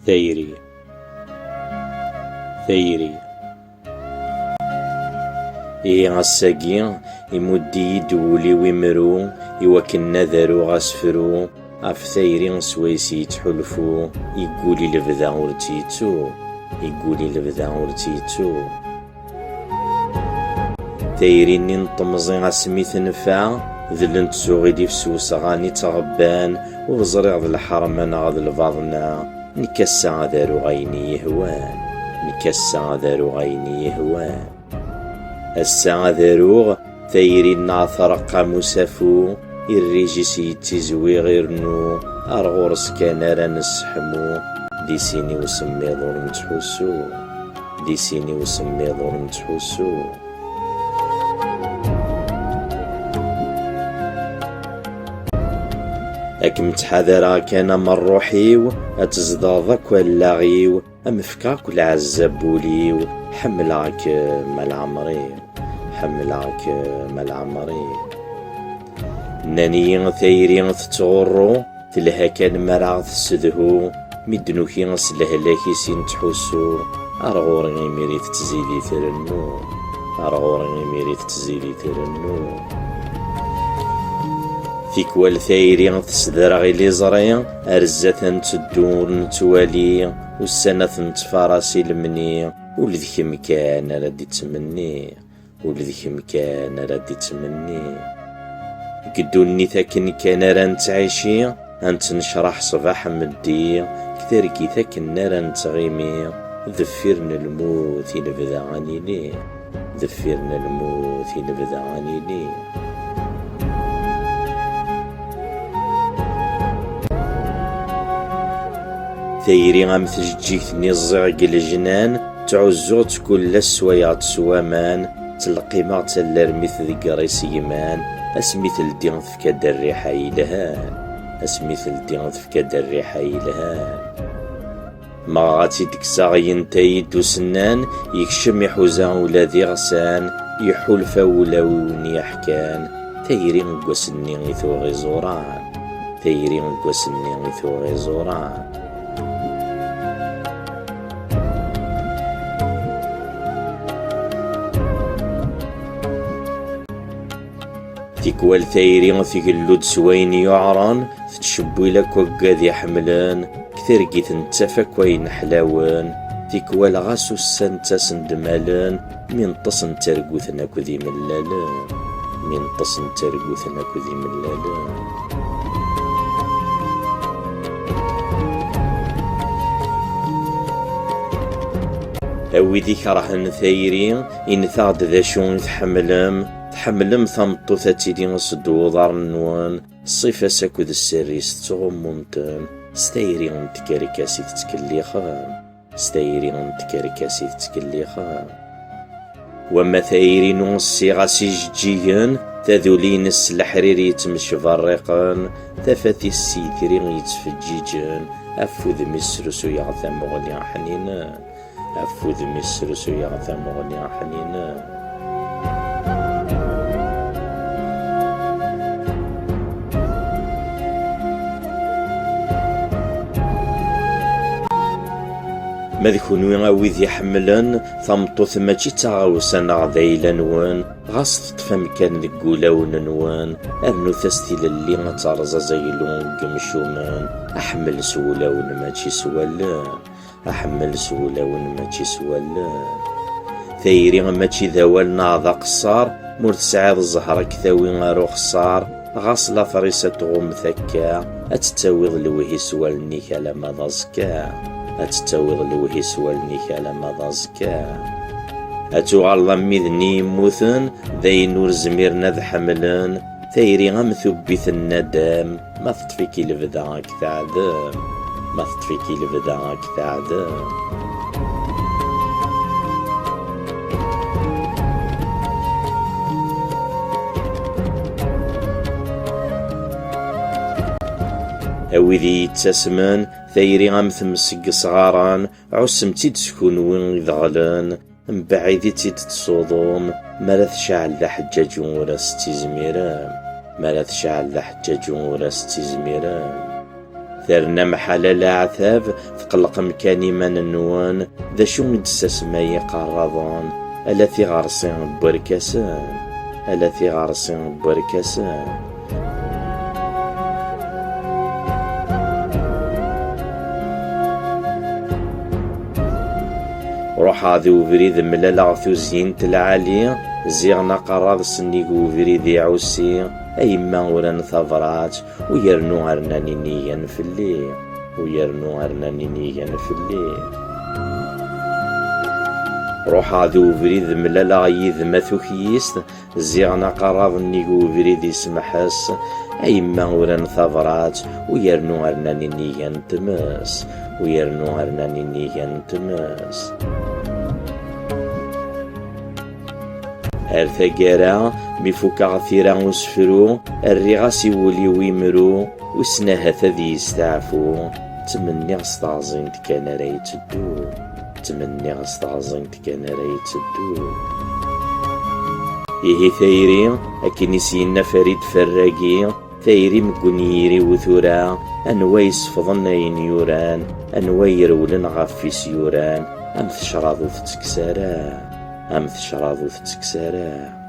ثيري ثيري غساقي يمدي يدولي ويمرو يوكن نذرو غاسفرو غف ثيري سويسي يتحلفو يقولي لبدا ورتيتو يقولي لبدا ورتيتو ثيري نطمزي غاسمي تنفع ذلنت سوغيدي فسوس غاني تغبان وغزري غد الحرمان غد الباضنا نكسا دارو غيني يهوان نكسا دارو غيني يهوان الساعة داروغ ثيري نعثرق مسافو الريجيس يتزوي غير نو أرغورس كان راه نسحمو دي سيني وسميضون نتحوسو دي سيني وسميضون نتحوسو أكم تحذرا كان من روحيو أتزداضك واللاغيو أمفكاك العزابوليو حملاك مال عمري حملاك مال عمري ناني ثيري تتغرو تلها كان مراغ تسدهو مدنوكي سلهلاكي سين تحوسو أرغوري ميري تزيدي ترنو أرغوري ميري تزيدي ترنو تيكوال ثيري تسدرغي لي زري أرزة تدور نتوالي والسنة تفارسي المني ولذك مكان ردي تمني ولذك مكان ردي تمني قدوني ثاكن كان ران تعيشي أنت نشرح صباح مدي كثيركي ثاكن ران تغيمي ذفرنا الموت ينبذا عني ليه ذفرنا الموت ينبذا عني ليه ثيري غام تجيكني الزعق الجنان تعزوت كل السويات سوامان تلقي ما تلرميث ذقريس يمان اسميث الدين فكاد الريحة يلهان اسميث الدين فكاد الريحة يلهان ما غاتي دكساغين تايد وسنان يكشم يحوزا ولا ذي غسان يحول فاولاون يحكان ثيري نقوسني غيثوغي زوران ثيري نقوسني غيثوغي زوران تيكوال ثيري ثيكلود سوين يعران تشبوي لك وقاد يحملان كثير قيت نتفك وين حلاوان تيكوال غاسو السنتا سندمالان من تصن ترقوثنا كذي ملالان من تصن ترقوثنا كذي ملالان أوي ذيك راهن ثيري إن ثاد ذا شون تحملم ثمطوثة تيدي نصدو ضار النوان الصيفة ساكوذ السريس تغمونتن ستايري نتكاركاسي تتكليخان ستايري نتكاركاسي تتكليخان وما ثايري نوصي غاسي جيجيان تذولين السلحريري يتمشي فريقان تفاثي السيثري يتفجيجان أفوذ مسرسو يغثى مغني حنينا أفوذ مسرسو يغثى مغني حنينا ما ذكونو غاويذ يحملن ثمطوث ماشي تاغوسان غذايلا نوان غاس تطفى مكان ذكولاون نوان ارنو ثاستي للي غترزا زيلون قمشومان احمل سولاون ماشي سوالان احمل سولاون ماشي سوالان ثيري ماشي ذوال ناضا قصار مور تسعاد الزهرة كثاوي غارو خصار غاس لا فريسة تغوم ثكا اتتاويض لوهي سوالني كلام ضزكا أتتاويض لوهي سوالني كلام ضزكا أتوغال ضميذني موثن ذي نور زميرنا ذا حملان ثيري غمثبث الندام ما تطفيكي لبداك ثعدام ما تطفيكي لبداك ثعدام أوذي يتسمن ثيري غمثمسق صغاران عسمتي تسكن وين ذغلان مبعيدي تصوضوم مالا شعل ذا حجاج وراس تيزميران مالا شعل ذا حجاج وراس تيزميران ثرنا محل العذاب تقلق مكان إيمان النوان ذا شو مدساسما قرضان ألا في غرسين بركسان ألا في غرسين بركسان. روح هذي وفريد ملالا غثو زينة العالية زيغنا قراض سنيق وفريد يعوسي أيما وران ثبرات ويرنو هرناني نيان في الليل ويرنو هرناني نيان في الليل. روح هذي وفريد ملالا غيث ماثو كيست زيغنا قراض نيق وفريد يسمحس أيما وران ثبرات ويرنو هرناني نيان تماس ويرنو هرناني نيان تماس. ثقارا مفوكا غثيرا وسفرو الرغاس يولي ويمرو وسناها ثذي يستعفو تمني غستعزين كان راي تدو تمني غستعزين كان راي تدو. إيه ثيري أكني سينا فريد فراقي ثيري مكونيري وثورا أنوا يصفضن يوران أنوا يرولن غفي سيوران أم تشراضو تتكسارا أم تشراضو تتكسارا.